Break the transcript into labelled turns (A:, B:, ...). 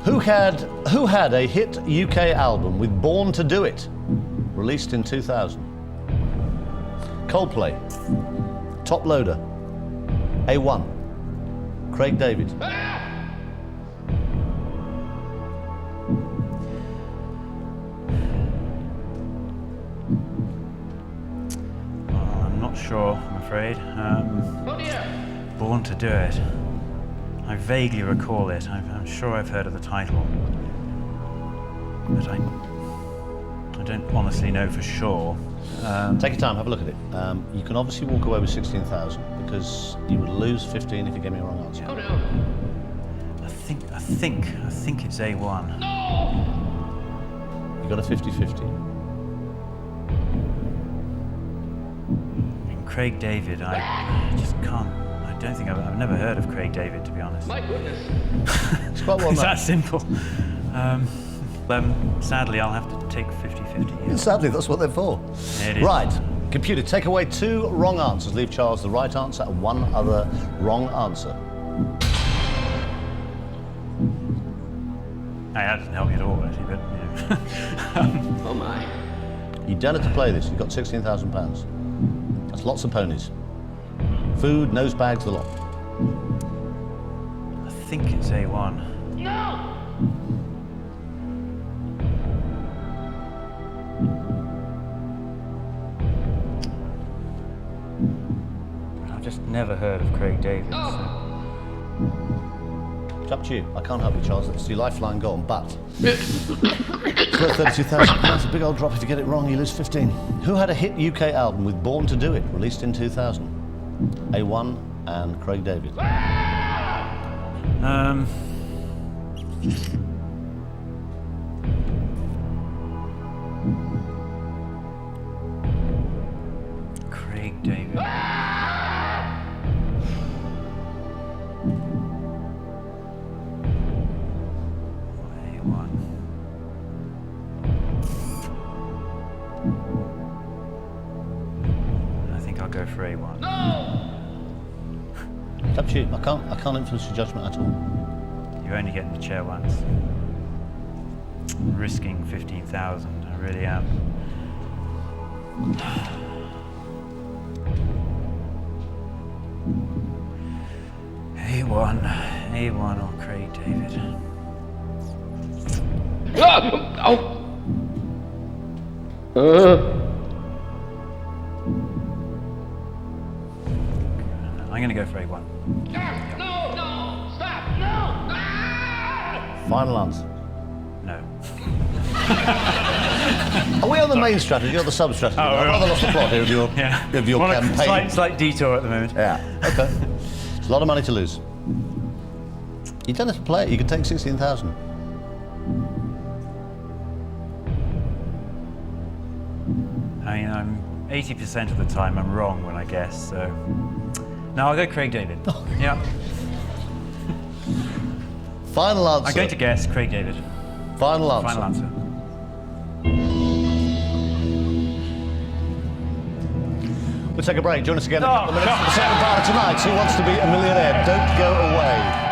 A: Who had a hit UK album with Born to Do It, released in 2000? Coldplay, Top Loader, A1, Craig David.
B: I'm not sure, I'm afraid. Born to Do It. I vaguely recall it. I'm sure I've heard of the title, but I don't honestly know for sure.
A: Take your time, have a look at it. You can obviously walk away with 16,000 because you would lose 15 if you gave me a wrong answer.
B: I think it's A1.
A: You got a 50-50.
B: And Craig David, I just can't. I don't think I've never heard of Craig David, to be honest.
C: My goodness.
A: It's quite well
B: It's
A: known.
B: that simple. Sadly, I'll have to take 50-50. Yeah.
A: Sadly, that's what they're for.
B: It is.
A: Right, computer, take away 2 wrong answers. Leave Charles the right answer and 1 other wrong answer.
B: That doesn't help me at all, actually, but, you know.
C: Oh my.
A: You don't have to play this. You've got £16,000. That's lots of ponies. Food, nose bags, the lot.
B: I think it's A1.
C: No!
B: I've just never heard of Craig David, so...
A: It's up to you. I can't help you, Charles. It's your lifeline gone, but... it's worth £32,000. A big old drop. If you get it wrong, you lose 15. Who had a hit UK album with Born to Do It, released in 2000? A1 and Craig David.
B: Craig David. A1. I think I'll go for A1.
A: It's up to you. I can't influence your judgment at all.
B: You only get in the chair once. I'm risking 15,000, I really am. A1 or Craig David. I'm going to go for A1.
C: No! Stop! No! Ah!
A: Final answer.
B: No.
A: Are we on the main strategy or the sub-strategy? I've rather lost the plot here of your, of your
B: Well,
A: campaign.
B: Slight detour at the moment.
A: Yeah, okay. It's a lot of money to lose. You don't have to play it. You can take 16,000.
B: I mean, I'm 80% of the time I'm wrong when I guess, so... No, I'll go Craig David. Yeah.
A: Final answer.
B: I'm going to guess Craig David.
A: Final answer.
B: Final answer.
A: We'll take a break. Join us again in a couple of minutes for the second part of tonight. Who Wants to Be a Millionaire? Don't go away.